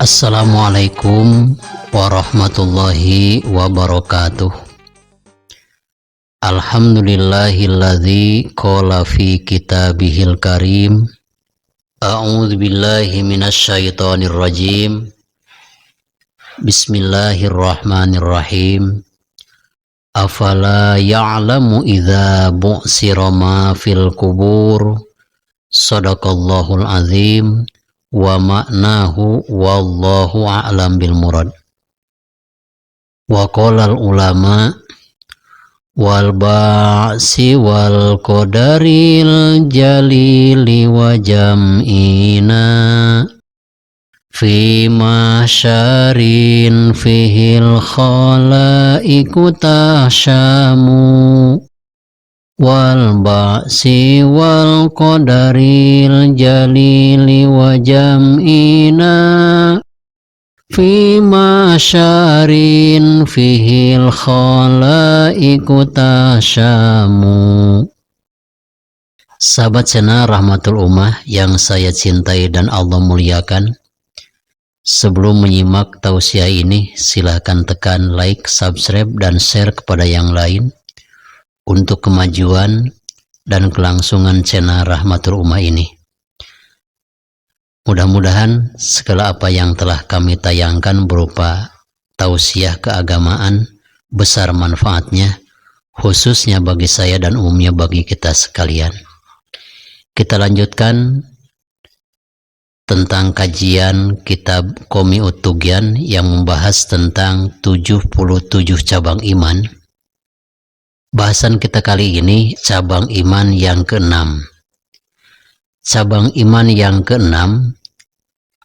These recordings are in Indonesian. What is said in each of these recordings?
Assalamualaikum warahmatullahi wabarakatuh. Alhamdulillahilladzi qala fi kitabihil karim. A'udzu billahi minasyaitonir rajim. Bismillahirrahmanirrahim. Afala ya'lamu idza bu'sira ma fil qubur. Shadaqallahul azim. Wa ma'nahu wallahu a'lam bil murad. Wa qala al ulama wal ba'si wal qadaril jalili wa jam'ina fi masyarin fihil khalaiku tasyamu wal ba'si wal qadaril jalili wa jam'ina fi masyarin fihil khalaiku tasyamu. Sahabat channel Rahmatul Ummah yang saya cintai dan Allah muliakan, sebelum menyimak tausiah ini silahkan tekan like, subscribe dan share kepada yang lain untuk kemajuan dan kelangsungan channel Rahmatul Ummah ini. Mudah-mudahan segala apa yang telah kami tayangkan berupa tausiah keagamaan besar manfaatnya, khususnya bagi saya dan umumnya bagi kita sekalian. Kita lanjutkan tentang kajian kitab Qomi'ut Tughyan yang membahas tentang 77 cabang iman. Bahasan kita kali ini cabang iman yang keenam. Cabang iman yang keenam,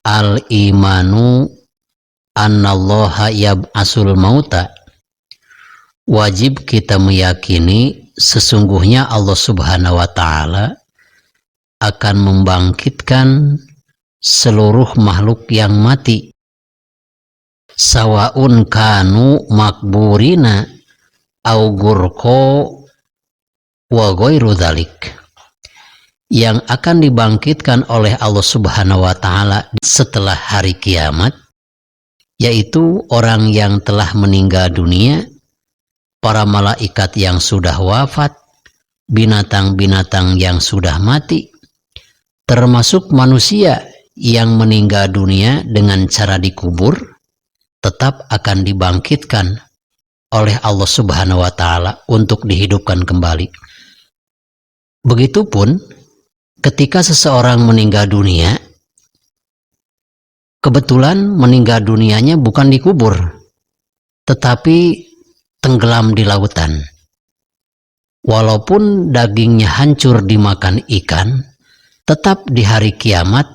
al-imanu annallaha yab'asul mauta. Wajib kita meyakini sesungguhnya Allah Subhanahu wa Ta'ala akan membangkitkan seluruh makhluk yang mati. Sawaun kanu makburina au gurqo wa ghairu dzalik, yang akan dibangkitkan oleh Allah Subhanahu wa Ta'ala setelah hari kiamat, yaitu orang yang telah meninggal dunia, para malaikat yang sudah wafat, binatang-binatang yang sudah mati, termasuk manusia yang meninggal dunia dengan cara dikubur, tetap akan dibangkitkan oleh Allah Subhanahu wa Ta'ala untuk dihidupkan kembali. Begitupun ketika seseorang meninggal dunia, kebetulan meninggal dunianya bukan dikubur, tetapi tenggelam di lautan. Walaupun dagingnya hancur dimakan ikan, tetap di hari kiamat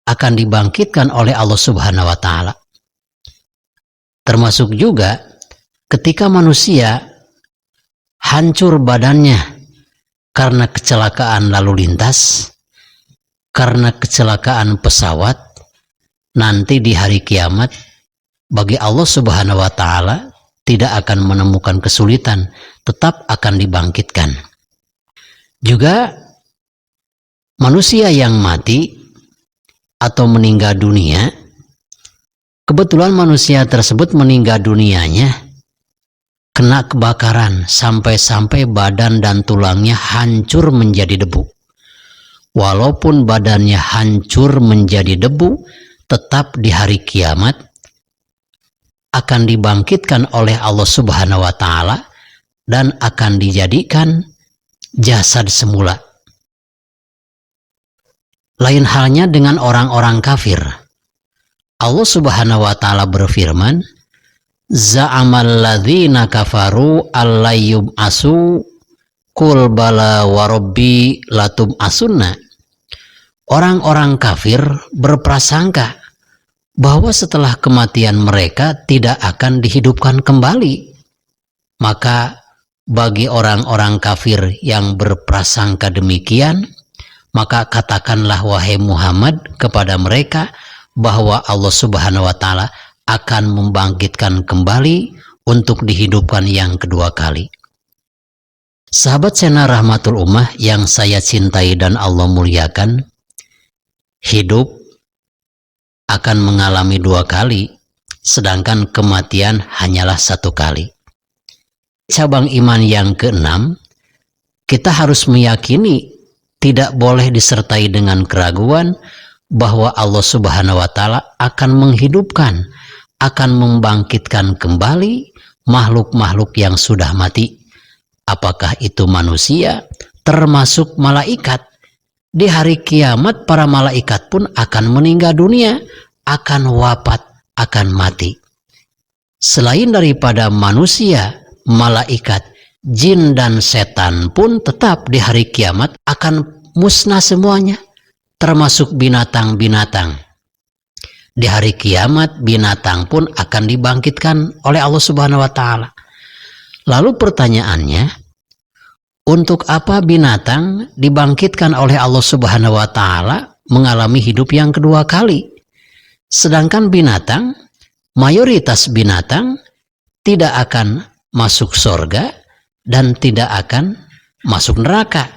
akan dibangkitkan oleh Allah Subhanahu wa Ta'ala. Termasuk juga ketika manusia hancur badannya karena kecelakaan lalu lintas, karena kecelakaan pesawat, nanti di hari kiamat bagi Allah Subhanahu wa Ta'ala tidak akan menemukan kesulitan, tetap akan dibangkitkan. Juga manusia yang mati atau meninggal dunia, kebetulan manusia tersebut meninggal dunianya kena kebakaran sampai-sampai badan dan tulangnya hancur menjadi debu. Walaupun badannya hancur menjadi debu, tetap di hari kiamat akan dibangkitkan oleh Allah Subhanahu wa Ta'ala dan akan dijadikan jasad semula. Lain halnya dengan orang-orang kafir. Allah Subhanahu wa Ta'ala berfirman, za'amal ladzina kafaru allayyub asu qul bala wa rabbi latub asunna. Orang-orang kafir berprasangka bahwa setelah kematian mereka tidak akan dihidupkan kembali. Maka bagi orang-orang kafir yang berprasangka demikian, maka katakanlah wahai Muhammad kepada mereka bahwa Allah Subhanahu wa Ta'ala akan membangkitkan kembali untuk dihidupkan yang kedua kali. Sahabat channel Rahmatul Ummah yang saya cintai dan Allah muliakan, hidup akan mengalami 2 kali, sedangkan kematian hanyalah 1 kali. Cabang iman yang keenam, kita harus meyakini tidak boleh disertai dengan keraguan bahwa Allah Subhanahu wa Ta'ala akan menghidupkan, akan membangkitkan kembali makhluk-makhluk yang sudah mati. Apakah itu manusia, termasuk malaikat. Di hari kiamat para malaikat pun akan meninggal dunia, akan wafat, akan mati. Selain daripada manusia, malaikat, jin dan setan pun tetap di hari kiamat akan musnah semuanya, termasuk binatang-binatang. Di hari kiamat binatang pun akan dibangkitkan oleh Allah Subhanahu wa Ta'ala. Lalu pertanyaannya, untuk apa binatang dibangkitkan oleh Allah Subhanahu wa Ta'ala mengalami hidup yang kedua kali? Sedangkan binatang, mayoritas binatang tidak akan masuk surga dan tidak akan masuk neraka.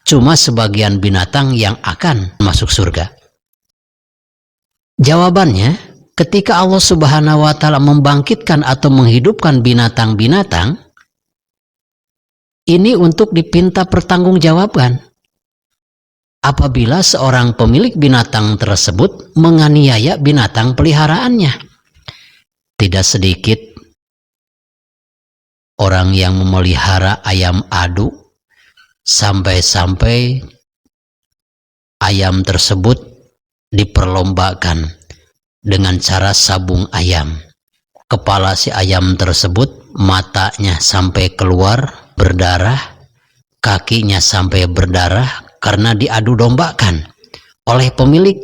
Cuma sebagian binatang yang akan masuk surga. Jawabannya, ketika Allah Subhanahu wa Ta'ala membangkitkan atau menghidupkan binatang-binatang, ini untuk dipinta pertanggungjawaban. Apabila seorang pemilik binatang tersebut menganiaya binatang peliharaannya, tidak sedikit orang yang memelihara ayam adu sampai-sampai ayam tersebut diperlombakan dengan cara sabung ayam. Kepala si ayam tersebut, matanya sampai keluar berdarah, kakinya sampai berdarah karena diadu dombakan oleh pemilik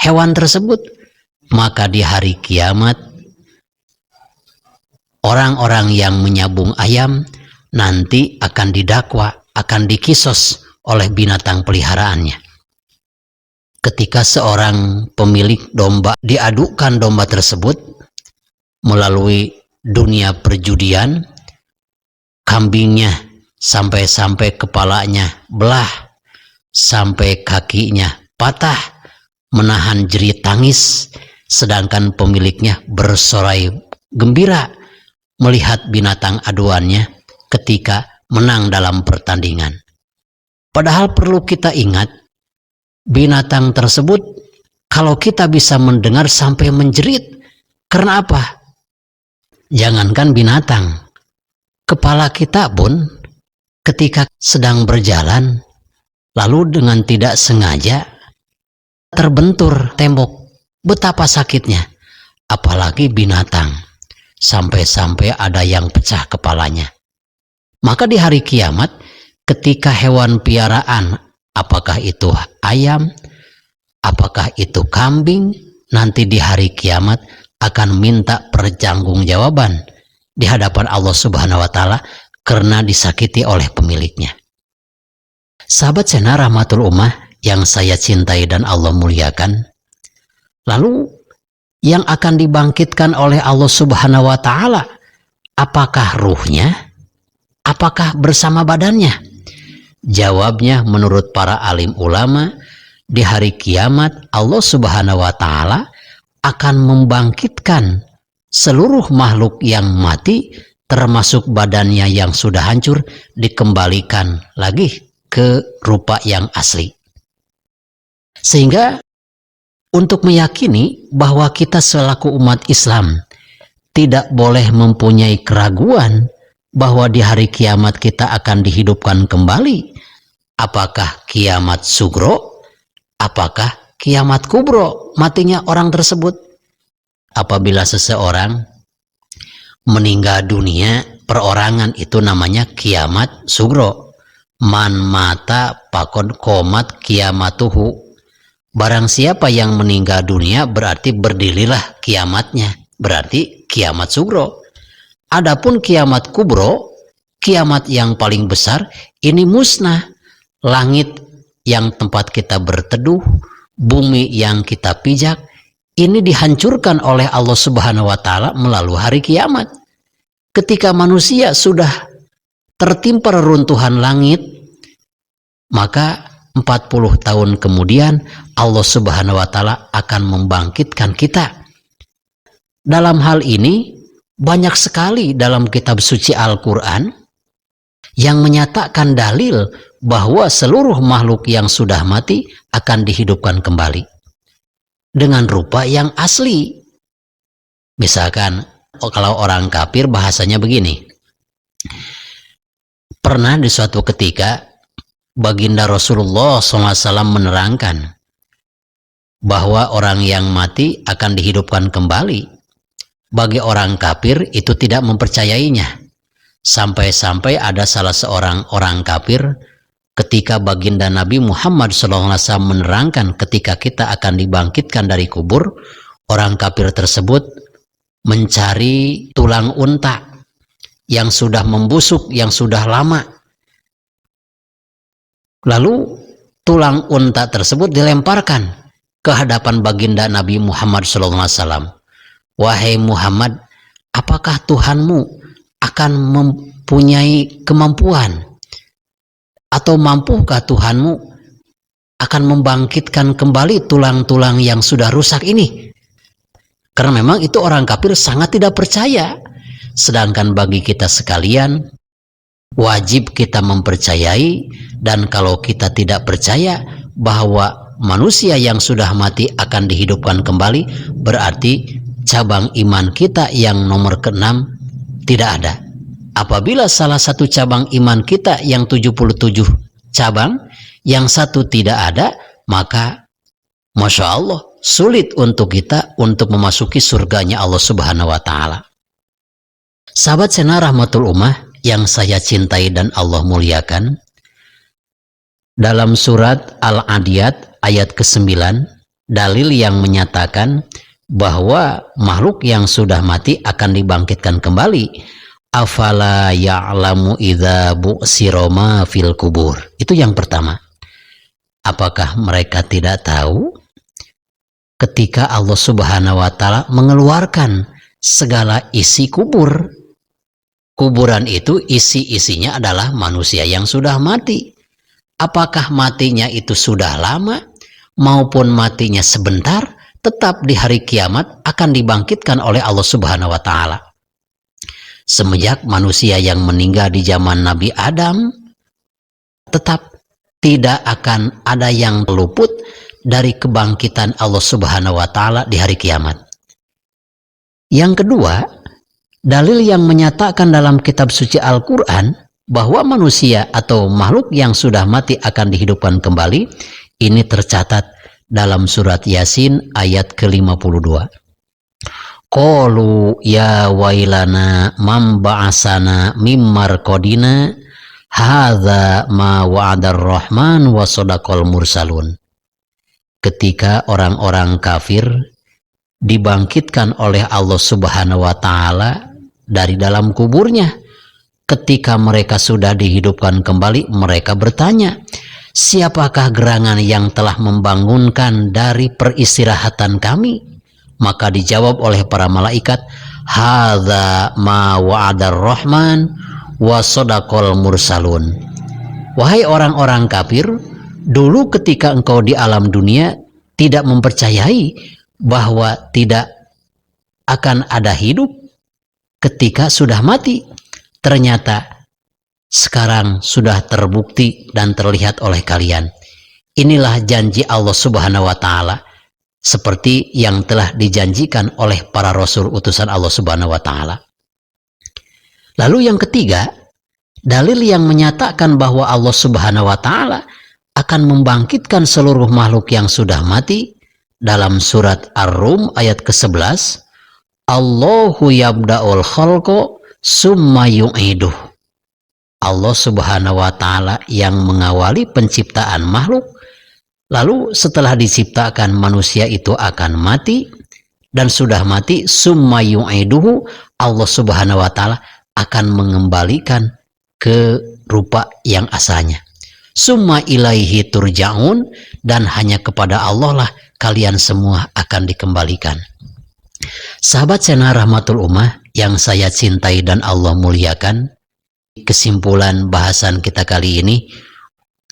hewan tersebut. Maka di hari kiamat orang-orang yang menyabung ayam nanti akan didakwa, akan dikisos oleh binatang peliharaannya. Ketika seorang pemilik domba diadukan domba tersebut melalui dunia perjudian, kambingnya sampai-sampai kepalanya belah, sampai kakinya patah, menahan jerit tangis, sedangkan pemiliknya bersorai gembira melihat binatang aduannya ketika menang dalam pertandingan. Padahal perlu kita ingat, binatang tersebut kalau kita bisa mendengar sampai menjerit. Karena apa? Jangankan binatang, kepala kita pun ketika sedang berjalan lalu dengan tidak sengaja terbentur tembok, betapa sakitnya. Apalagi binatang, sampai-sampai ada yang pecah kepalanya. Maka di hari kiamat ketika hewan piaraan, apakah itu ayam, apakah itu kambing, nanti di hari kiamat akan minta pertanggungjawaban di hadapan Allah Subhanahu wa Ta'ala karena disakiti oleh pemiliknya. Sahabat channel Rahmatul Ummah yang saya cintai dan Allah muliakan, lalu yang akan dibangkitkan oleh Allah Subhanahu wa Ta'ala, apakah ruhnya? Apakah bersama badannya? Jawabnya menurut para alim ulama, di hari kiamat Allah Subhanahu wa Ta'ala akan membangkitkan seluruh makhluk yang mati, termasuk badannya yang sudah hancur, dikembalikan lagi ke rupa yang asli. Sehingga untuk meyakini bahwa kita selaku umat Islam tidak boleh mempunyai keraguan bahwa di hari kiamat kita akan dihidupkan kembali. Apakah kiamat sugro, apakah kiamat kubro matinya orang tersebut. Apabila seseorang meninggal dunia perorangan, itu namanya kiamat sugro. Man mata pakon komat kiamatuhu. Barang siapa yang meninggal dunia berarti berdirilah kiamatnya, berarti kiamat sugro. Adapun kiamat kubro, kiamat yang paling besar, ini musnah. Langit yang tempat kita berteduh, bumi yang kita pijak, ini dihancurkan oleh Allah Subhanahu wa Ta'ala melalui hari kiamat. Ketika manusia sudah tertimpa reruntuhan langit, maka tahun kemudian Allah Subhanahu wa Ta'ala akan membangkitkan kita. Dalam hal ini banyak sekali dalam kitab suci Al-Quran yang menyatakan dalil bahwa seluruh makhluk yang sudah mati akan dihidupkan kembali dengan rupa yang asli. Misalkan kalau orang kafir bahasanya begini, pernah di suatu ketika baginda Rasulullah SAW menerangkan bahwa orang yang mati akan dihidupkan kembali. Bagi orang kafir itu tidak mempercayainya, sampai-sampai ada salah seorang orang kafir ketika baginda Nabi Muhammad SAW menerangkan ketika kita akan dibangkitkan dari kubur, orang kafir tersebut mencari tulang unta yang sudah membusuk, yang sudah lama. Lalu tulang unta tersebut dilemparkan ke hadapan baginda Nabi Muhammad SAW. Wahai Muhammad, apakah Tuhanmu akan mempunyai kemampuan atau mampukah Tuhanmu akan membangkitkan kembali tulang-tulang yang sudah rusak ini? Karena memang itu orang kafir sangat tidak percaya. Sedangkan bagi kita sekalian, wajib kita mempercayai, dan kalau kita tidak percaya bahwa manusia yang sudah mati akan dihidupkan kembali, berarti cabang iman kita yang nomor ke-6 tidak ada. Apabila salah satu cabang iman kita yang 77 cabang, yang satu tidak ada, maka Masya Allah sulit untuk kita untuk memasuki surganya Allah Subhanahu wa Ta'ala. Sahabat Sena Rahmatul Ummah yang saya cintai dan Allah muliakan, dalam surat Al-Adiyat ayat ke-9, dalil yang menyatakan bahwa makhluk yang sudah mati akan dibangkitkan kembali. Afala ya'lamu idza bu'sira ma fil kubur. Itu yang pertama. Apakah mereka tidak tahu ketika Allah Subhanahu wa Ta'ala mengeluarkan segala isi kubur? Kuburan itu isi-isinya adalah manusia yang sudah mati. Apakah matinya itu sudah lama maupun matinya sebentar, tetap di hari kiamat akan dibangkitkan oleh Allah Subhanahu wa Ta'ala. Semenjak manusia yang meninggal di zaman Nabi Adam, tetap tidak akan ada yang luput dari kebangkitan Allah Subhanahu wa Ta'ala di hari kiamat. Yang kedua, dalil yang menyatakan dalam kitab suci Al-Quran bahwa manusia atau makhluk yang sudah mati akan dihidupkan kembali, ini tercatat dalam surat Yasin ayat ke-52. Qalu ya wailana man ba'asana mim marqadina hadza ma wa'adar rahman wa sadaqal mursalun. Ketika orang-orang kafir dibangkitkan oleh Allah Subhanahu wa Ta'ala dari dalam kuburnya, ketika mereka sudah dihidupkan kembali, mereka bertanya, siapakah gerangan yang telah membangunkan dari peristirahatan kami? Maka dijawab oleh para malaikat, hadza ma wa'adar rahman wa sadaqal mursalun. Wahai orang-orang kafir, dulu ketika engkau di alam dunia tidak mempercayai bahwa tidak akan ada hidup ketika sudah mati, ternyata sekarang sudah terbukti dan terlihat oleh kalian. Inilah janji Allah Subhanahu wa Ta'ala, seperti yang telah dijanjikan oleh para rasul utusan Allah Subhanahu wa Ta'ala. Lalu yang ketiga, dalil yang menyatakan bahwa Allah Subhanahu wa Ta'ala akan membangkitkan seluruh makhluk yang sudah mati, dalam surat Ar-Rum ayat ke-11, Allahu yabda'ul khalqa summa yu'iduh. Allah Subhanahu wa Ta'ala yang mengawali penciptaan makhluk, lalu setelah diciptakan manusia itu akan mati, dan sudah mati, summa yu'iduhu, Allah Subhanahu wa Ta'ala akan mengembalikan ke rupa yang asalnya. Summa ilaihi turja'un, dan hanya kepada Allah lah kalian semua akan dikembalikan. Sahabat Sena Rahmatul Ummah yang saya cintai dan Allah muliakan, kesimpulan bahasan kita kali ini,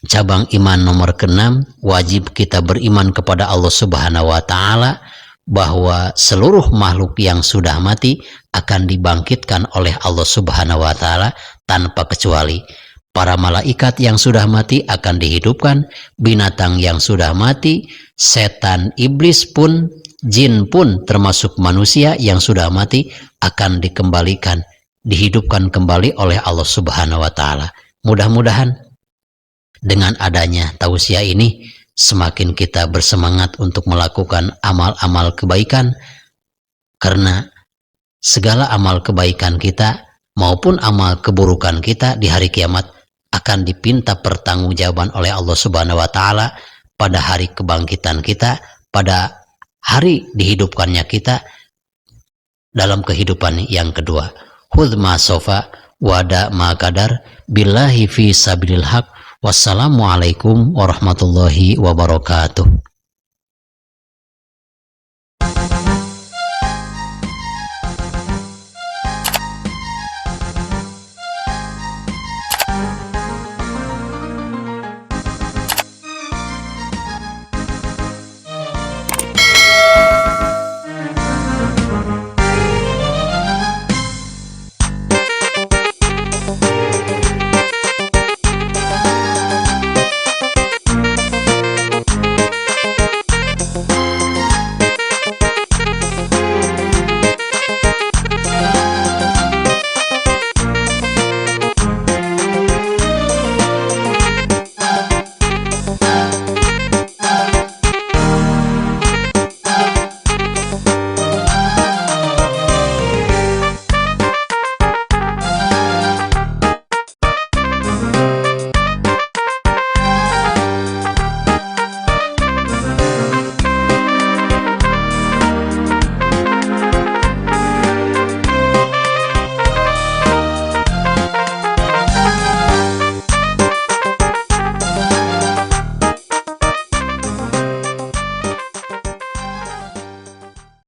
cabang iman nomor keenam, wajib kita beriman kepada Allah Subhanahu wa Ta'ala bahwa seluruh makhluk yang sudah mati akan dibangkitkan oleh Allah Subhanahu wa Ta'ala tanpa kecuali. Para malaikat yang sudah mati akan dihidupkan, binatang yang sudah mati, setan, iblis pun, jin pun termasuk manusia yang sudah mati akan dikembalikan, dihidupkan kembali oleh Allah Subhanahu wa Ta'ala. Mudah-mudahan dengan adanya tausiah ini semakin kita bersemangat untuk melakukan amal-amal kebaikan, karena segala amal kebaikan kita maupun amal keburukan kita di hari kiamat akan dipinta pertanggungjawaban oleh Allah Subhanahu wa Ta'ala pada hari kebangkitan kita, pada hari dihidupkannya kita dalam kehidupan yang kedua. Hudz ma sofa wada ma kadar billahi fi sabilil haq. Wassalamualaikum warahmatullahi wabarakatuh.